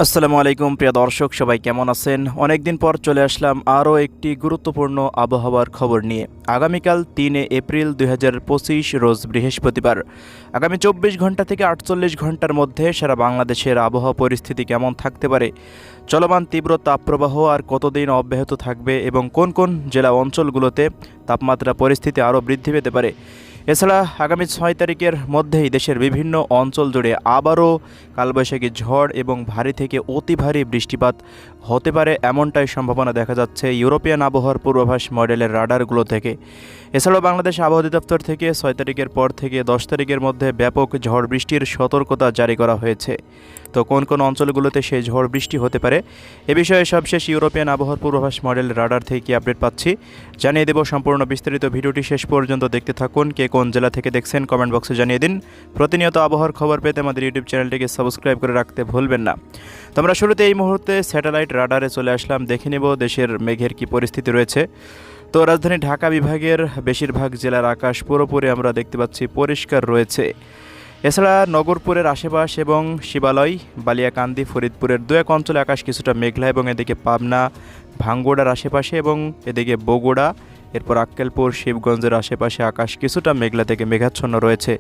আসসালামু আলাইকুম প্রিয় দর্শক, সবাই কেমন আছেন? অনেক দিন পর চলে আসলাম আরও একটি গুরুত্বপূর্ণ আবহাওয়ার খবর নিয়ে। আগামীকাল ৩ এপ্রিল ২০২৫ রোজ বৃহস্পতিবার। আগামী ২৪ ঘন্টা থেকে ৪৮ ঘন্টার মধ্যে সারা বাংলাদেশের আবহাওয়া পরিস্থিতি কেমন থাকতে পারে, চলমান তীব্র তাপপ্রবাহ আর কতদিন অব্যাহত থাকবে এবং কোন কোন জেলা অঞ্চলগুলোতে তাপমাত্রা পরিস্থিতি আরও বৃদ্ধি পেতে পারে, এছাড়া আগামী ৬ তারিখের মধ্যেই দেশের বিভিন্ন অঞ্চল জুড়ে আবারও কালবৈশাখী ঝড় এবং ভারী থেকে অতি ভারী বৃষ্টিপাত হতে পারে এমনটাই সম্ভাবনা দেখা যাচ্ছে ইউরোপিয়ান আবহাওয়ার পূর্বাভাস মডেলের রাডারগুলো থেকে। এছাড়াও বাংলাদেশ আবহাওয়া অধিদপ্তর থেকে ৬ তারিখের পর থেকে ১০ তারিখের মধ্যে ব্যাপক ঝড় বৃষ্টির সতর্কতা জারি করা হয়েছে। তো কোন কোন অঞ্চলগুলোতে সেই ঝড় বৃষ্টি হতে পারে এ বিষয়ে সবশেষ ইউরোপিয়ান আবহাওয়ার পূর্বাভাস মডেল রাডার থেকে কি আপডেট পাচ্ছি জানিয়ে দেব। সম্পূর্ণ বিস্তারিত ভিডিওটি শেষ পর্যন্ত দেখতে থাকুন। কে কোন জেলা থেকে দেখছেন কমেন্ট বক্সে জানিয়ে দিন। প্রতিনিয়ত আবহাওয়ার খবর পেতে আমাদের ইউটিউব চ্যানেলটিকে সাবস্ক্রাইব করে রাখতে ভুলবেন না। তো আমরা শুরুতে এই মুহূর্তে স্যাটেলাইট রাডারে চলে আসলাম, দেখে নেব দেশের মেঘের কি পরিস্থিতি রয়েছে। তো রাজধানী ঢাকা বিভাগের বেশিরভাগ জেলার আকাশ পুরোপুরি আমরা দেখতে পাচ্ছি পরিষ্কার রয়েছে। এছাড়া নগরপুরের আশেপাশ এবং শিবালয়, বালিয়াকান্দি, ফরিদপুরের দু এক অঞ্চলে আকাশ কিছুটা মেঘলা এবং এদিকে পাবনা, ভাঙ্গুড়ার আশেপাশে এবং এদিকে বগুড়া, এরপর আক্কেলপুর, শিবগঞ্জের আশেপাশে আকাশ কিছুটা মেঘলা থেকে মেঘাচ্ছন্ন রয়েছে।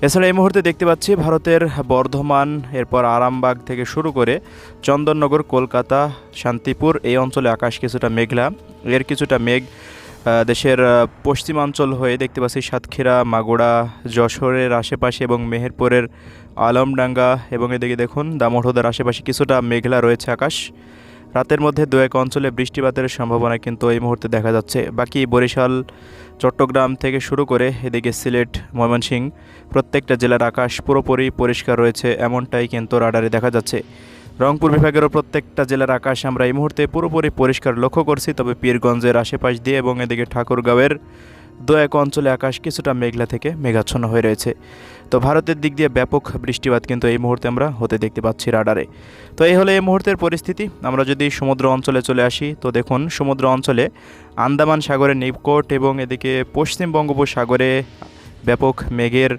এছাড়া এই মুহূর্তে দেখতে পাচ্ছি ভারতের বর্ধমান, এরপর আরামবাগ থেকে শুরু করে চন্দননগর, কলকাতা, শান্তিপুর এই অঞ্চলে আকাশ কিছুটা মেঘলা। এর কিছুটা মেঘ দেশের পশ্চিমাঞ্চল হয়ে দেখতে পাচ্ছি সাতক্ষীরা, মাগুরা, যশোরের আশেপাশে এবং মেহেরপুরের আলমডাঙ্গা এবং এদিকে দেখুন দামোহদের আশেপাশে কিছুটা মেঘলা রয়েছে আকাশ। রাতের মধ্যে দু এক অঞ্চলে বৃষ্টিপাতের সম্ভাবনা কিন্তু এই মুহূর্তে দেখা যাচ্ছে। বাকি বরিশাল, চট্টগ্রাম থেকে শুরু করে এদিকে সিলেট, ময়মনসিংহ প্রত্যেকটা জেলার আকাশ পুরোপুরি পরিষ্কার রয়েছে এমনটাই কিন্তু রাডারে দেখা যাচ্ছে। রংপুর বিভাগেরও প্রত্যেকটা জেলার আকাশ আমরা এই মুহূর্তে পুরোপুরি পরিষ্কার লক্ষ্য করছি, তবে পীরগঞ্জের আশেপাশ দিয়ে এবং এদিকে ঠাকুরগাঁওয়ের দু এক অঞ্চলে আকাশ কিছুটা মেঘলা থেকে মেঘাচ্ছন্ন হয়ে রয়েছে। তো ভারতের দিক দিয়ে ব্যাপক বৃষ্টিপাত কিন্তু এই মুহূর্তে আমরা হতে দেখতে পাচ্ছি রাডারে। তো এই হলো এই মুহূর্তের পরিস্থিতি। আমরা যদি সমুদ্র অঞ্চলে চলে আসি তো দেখুন সমুদ্র অঞ্চলে আন্দামান সাগরের নিকট এবং এদিকে পশ্চিম বঙ্গোপসাগরে ব্যাপক মেঘের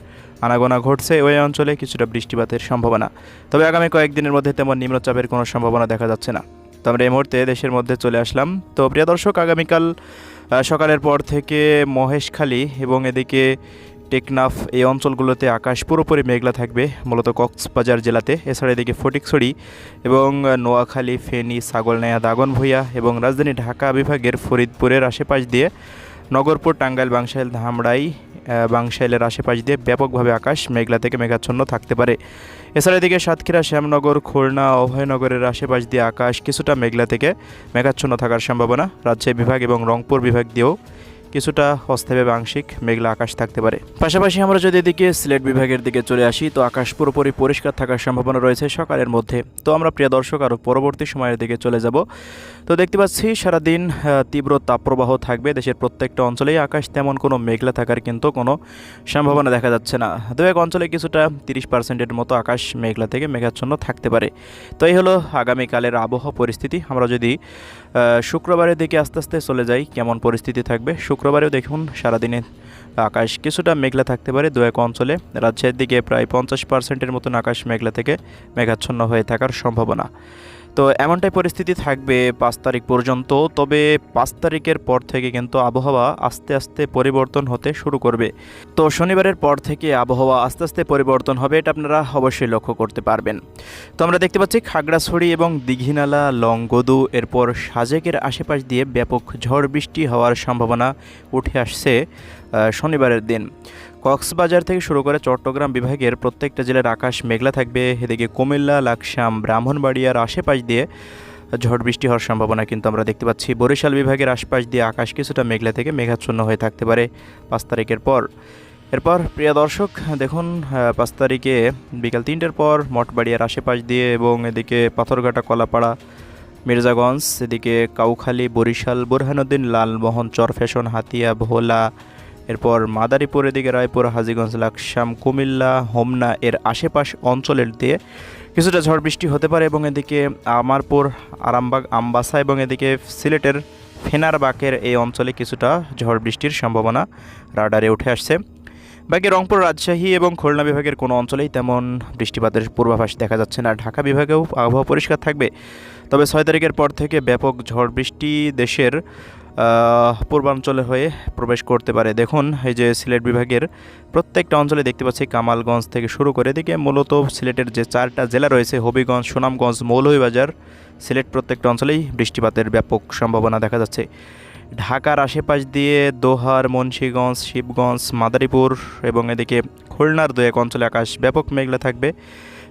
আনাগোনা ঘটছে। ওই অঞ্চলে কিছুটা বৃষ্টিপাতের সম্ভাবনা, তবে আগামী কয়েকদিনের মধ্যে তেমন নিম্নচাপের কোনো সম্ভাবনা দেখা যাচ্ছে না। তো আমরা এই মুহূর্তে দেশের মধ্যে চলে আসলাম। তো প্রিয় দর্শক, আগামীকাল সকালের পর থেকে মহেশখালী এবং এদিকে টেকনাফ এই অঞ্চলগুলোতে আকাশ পুরোপুরি মেঘলা থাকবে, মূলত কক্সবাজার জেলাতে। এছাড়া এদিকে ফটিকছড়ি এবং নোয়াখালী, ফেনী, ছাগলনাইয়া, দাগনভূঞা এবং রাজধানী ঢাকা বিভাগের ফরিদপুরের আশেপাশ দিয়ে নগরপুর, টাঙ্গাইল, বাংশাইল, ধামরাই, বাংশাইলের আশেপাশ দিয়ে ব্যাপকভাবে আকাশ মেঘলা থেকে মেঘাচ্ছন্ন থাকতে পারে। এছাড়া এদিকে সাতক্ষীরা, শ্যামনগর, খুলনা, অভয়নগরের আশেপাশ দিয়ে আকাশ কিছুটা মেঘলা থেকে মেঘাচ্ছন্ন থাকার সম্ভাবনা। রাজশাহী বিভাগ এবং রংপুর বিভাগ দিয়েও কিছুটা অস্থায়ী আংশিক মেঘলা আকাশ থাকতে পারে। পাশাপাশি আমরা যদি এদিকে সিলেট বিভাগের দিকে চলে আসি তো আকাশ পুরোপুরি পরিষ্কার থাকার সম্ভাবনা রয়েছে সকালের মধ্যে। তো আমরা প্রিয় দর্শক আরও পরবর্তী সময়ের দিকে চলে যাব। তো দেখতে পাচ্ছি সারাদিন তীব্র তাপপ্রবাহ থাকবে দেশের প্রত্যেকটা অঞ্চলেই। আকাশ তেমন কোনো মেঘলা থাকার কিন্তু কোনো সম্ভাবনা দেখা যাচ্ছে না। দু এক অঞ্চলে কিছুটা 30% মতো আকাশ মেঘলা থেকে মেঘাচ্ছন্ন থাকতে পারে। তো এই হলো আগামীকালের আবহাওয়া পরিস্থিতি। আমরা যদি শুক্রবারের দিকে আস্তে আস্তে চলে যাই কেমন পরিস্থিতি থাকবে। শুক্রবারেও দেখুন সারাদিনে আকাশ কিছুটা মেঘলা থাকতে পারে দু এক অঞ্চলে। রাজশাহীর দিকে প্রায় 50%-এর মতন আকাশ মেঘলা থেকে মেঘাচ্ছন্ন হয়ে থাকার সম্ভাবনা। তো এমনটাই পরিস্থিতি থাকবে 5 তারিখ পর্যন্ত। তবে 5 তারিখের পর থেকে কিন্তু আবহাওয়া আস্তে আস্তে পরিবর্তন হতে শুরু করবে। তো শনিবারের পর থেকে আবহাওয়া আস্তে আস্তে পরিবর্তন হবে, এটা আপনারা অবশ্যই লক্ষ্য করতে পারবেন। তো আমরা দেখতে পাচ্ছি খাগড়াছড়ি এবং দীঘিনালা, লংগদু, এরপর সাজেকের আশেপাশ দিয়ে ব্যাপক ঝড় বৃষ্টি হওয়ার সম্ভাবনা উঠে আসছে শনিবারের দিন। কক্সবাজার থেকে শুরু করে চট্টগ্রাম বিভাগের প্রত্যেকটা জেলার আকাশ মেঘলা থাকবে। এদিকে কুমিল্লা, লাকসাম, ব্রাহ্মণবাড়িয়ার আশেপাশ দিয়ে ঝড় বৃষ্টি হওয়ার সম্ভাবনা কিন্তু আমরা দেখতে পাচ্ছি। বরিশাল বিভাগের আশপাশ দিয়ে আকাশ কিছুটা মেঘলা থেকে মেঘাচ্ছন্ন হয়ে থাকতে পারে 5 তারিখের পর। এরপর প্রিয় দর্শক দেখুন 5 তারিখে বিকাল 3টের পর মঠবাড়িয়ার আশেপাশ দিয়ে এবং এদিকে পাথরঘাটা, কলাপাড়া, মির্জাগঞ্জ, এদিকে কাউখালী, বরিশাল, বুরহানুদ্দিন, লালমোহন, চরফ্যাশন, হাতিয়া, ভোলা, এরপর মাদারীপুর, এদিকে রায়পুর, হাজীগঞ্জ, লাকসাম, কুমিল্লা, হোমনা এর আশেপাশ অঞ্চলের দিয়ে কিছুটা ঝড় বৃষ্টি হতে পারে এবং এদিকে আমারপুর, আরামবাগ, আমবাসা এবং এদিকে সিলেটের ফেনারবাকের এই অঞ্চলে কিছুটা ঝড় বৃষ্টির সম্ভাবনা রাডারে উঠে আসছে। বাকি রংপুর, রাজশাহী এবং খুলনা বিভাগের কোনো অঞ্চলেই তেমন বৃষ্টিপাতের পূর্বাভাস দেখা যাচ্ছে না। ঢাকা বিভাগেও আবহাওয়া পরিষ্কার থাকবে, তবে 6 তারিখের পর থেকে ব্যাপক ঝড় বৃষ্টি দেশের পূর্বাঞ্চলে হয়ে প্রবেশ করতে পারে। দেখুন, এই যে সিলেট বিভাগের প্রত্যেকটা অঞ্চলে দেখতে পাচ্ছি কামালগঞ্জ থেকে শুরু করে এদিকে মূলত সিলেটের যে 4টা জেলা রয়েছে হবিগঞ্জ, সুনামগঞ্জ, মৌলভীবাজার, সিলেট প্রত্যেকটা অঞ্চলেই বৃষ্টিপাতের ব্যাপক সম্ভাবনা দেখা যাচ্ছে। ঢাকার আশেপাশ দিয়ে দোহার, মুন্সিগঞ্জ, শিবগঞ্জ, মাদারীপুর এবং এদিকে খুলনার 2-1 অঞ্চলে আকাশ ব্যাপক মেঘলা থাকবে।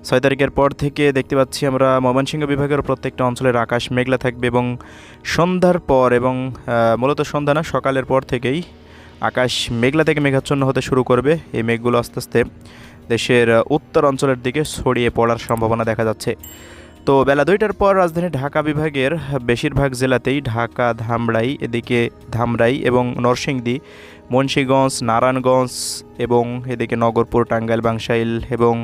6 তারিখের পর থেকে দেখতে পাচ্ছি আমরা ময়মনসিংহ বিভাগের প্রত্যেকটা অঞ্চলের আকাশ মেঘলা থাকবে এবং সন্ধ্যার পর এবং মূলত সন্ধ্যা না, সকালের পর থেকেই আকাশ মেঘলা থেকে মেঘাচ্ছন্ন হতে শুরু করবে। এই মেঘগুলো আস্তে আস্তে দেশের উত্তর অঞ্চলের দিকে ছড়িয়ে পড়ার সম্ভাবনা দেখা যাচ্ছে। তো বেলা 2টার পর রাজধানী ঢাকা বিভাগের বেশিরভাগ জেলাতেই ঢাকা, ধামরাই এবং নরসিংদী, মুন্সিগঞ্জ, নারায়ণগঞ্জ এবং এদিকে নগরপুর, টাঙ্গাইল, বাংশাইল এবং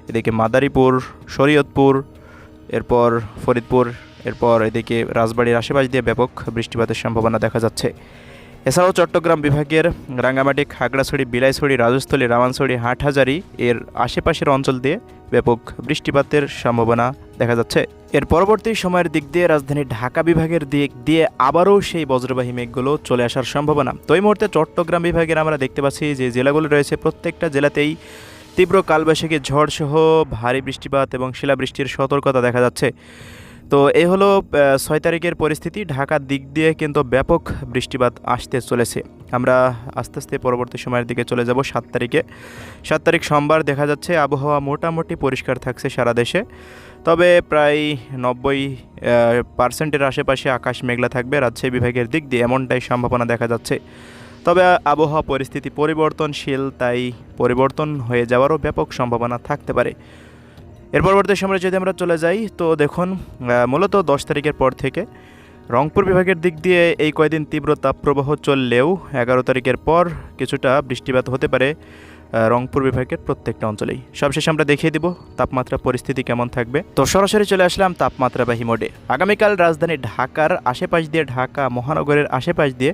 এদিকে মাদারীপুর, শরীয়তপুর, এরপর ফরিদপুর, এরপর এদিকে রাজবাড়ির আশেপাশ দিয়ে ব্যাপক বৃষ্টিপাতের সম্ভাবনা দেখা যাচ্ছে। এছাড়াও চট্টগ্রাম বিভাগের রাঙ্গামাটি, খাগড়াছড়ি, বিলাইছড়ি, রাজস্থলী, রাওয়ানছড়ি, হাটহাজারী এর আশেপাশের অঞ্চল দিয়ে ব্যাপক বৃষ্টিপাতের সম্ভাবনা দেখা যাচ্ছে। এর পরবর্তী সময়ের দিক দিয়ে রাজধানী ঢাকা বিভাগের দিক দিয়ে আবারও সেই বজ্রবাহী মেঘগুলো চলে আসার সম্ভাবনা। তো এই মুহূর্তে চট্টগ্রাম বিভাগের আমরা দেখতে পাচ্ছি যে জেলাগুলো রয়েছে প্রত্যেকটা জেলাতেই তীব্র কালবৈশাখী ঝড়সহ ভারী বৃষ্টিপাত এবং শিলাবৃষ্টির সতর্কতা দেখা যাচ্ছে। তো এই হলো 6 তারিখের পরিস্থিতি। ঢাকার দিক দিয়ে কিন্তু ব্যাপক বৃষ্টিপাত আসতে চলেছে। আমরা আস্তে আস্তে পরবর্তী সময়ের দিকে চলে যাব 7 তারিখে। 7 তারিখ সোমবার দেখা যাচ্ছে আবহাওয়া মোটামুটি পরিষ্কার থাকছে সারা দেশে, তবে প্রায় 90% আশেপাশে আকাশ মেঘলা থাকবে রাজশাহী বিভাগের দিক দিয়ে, এমনটাই সম্ভাবনা দেখা যাচ্ছে। তবে আবহাওয়া পরিস্থিতি পরিবর্তনশীল, তাই পরিবর্তন হয়ে যাওয়ারও ব্যাপক সম্ভাবনা থাকতে পারে। এর পরবর্তী সময়ে যদি আমরা চলে যাই তো দেখুন, মূলত 10 তারিখের পর থেকে রংপুর বিভাগের দিক দিয়ে এই কয়েকদিন তীব্র তাপপ্রবাহ চললেও 11 তারিখের পর কিছুটা বৃষ্টিপাত হতে পারে রংপুর বিভাগের প্রত্যেকটা অঞ্চলেই। সবশেষে আমরা দেখিয়ে দিব তাপমাত্রা পরিস্থিতি কেমন থাকবে। তো সরাসরি চলে আসলাম তাপমাত্রাবাহী মোডে। আগামীকাল রাজধানী ঢাকার আশেপাশ দিয়ে, ঢাকা মহানগরের আশেপাশ দিয়ে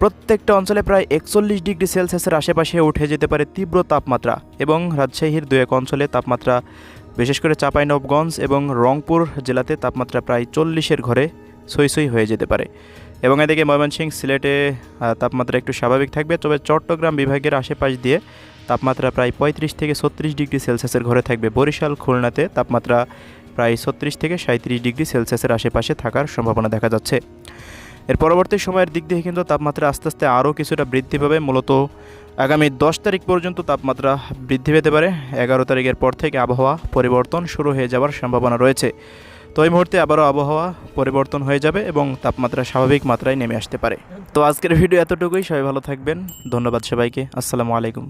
প্রত্যেকটা অঞ্চলে প্রায় 41 ডিগ্রি সেলসিয়াসের আশেপাশে উঠে যেতে পারে তীব্র তাপমাত্রা এবং রাজশাহীর 2-1 অঞ্চলে তাপমাত্রা, বিশেষ করে চাঁপাইনবাবগঞ্জ এবং রংপুর জেলাতে তাপমাত্রা প্রায় 40-এর ঘরে সই হয়ে যেতে পারে এবং এদিকে ময়মনসিংহ, সিলেটে তাপমাত্রা একটু স্বাভাবিক থাকবে। তবে চট্টগ্রাম বিভাগের আশেপাশ দিয়ে তাপমাত্রা প্রায় 35 থেকে 36 ডিগ্রি সেলসিয়াসের ঘরে থাকবে। বরিশাল, খুলনাতে তাপমাত্রা প্রায় 36 থেকে 37 ডিগ্রি সেলসিয়াসের আশেপাশে থাকার সম্ভাবনা দেখা যাচ্ছে। এর পরবর্তী সময়ের দিক দিয়ে কিন্তু তাপমাত্রা আস্তে আস্তে আরও কিছুটা বৃদ্ধি পাবে। মূলত আগামী 10 তারিখ পর্যন্ত তাপমাত্রা বৃদ্ধি পেতে পারে। 11 তারিখের পর থেকে আবহাওয়া পরিবর্তন শুরু হয়ে যাওয়ার সম্ভাবনা রয়েছে। তো এই মুহূর্তে আবারও আবহাওয়া পরিবর্তন হয়ে যাবে এবং তাপমাত্রা স্বাভাবিক মাত্রায় নেমে আসতে পারে। তো আজকের ভিডিও এতটুকুই। সবাই ভালো থাকবেন। ধন্যবাদ সবাইকে। আসসালামু আলাইকুম।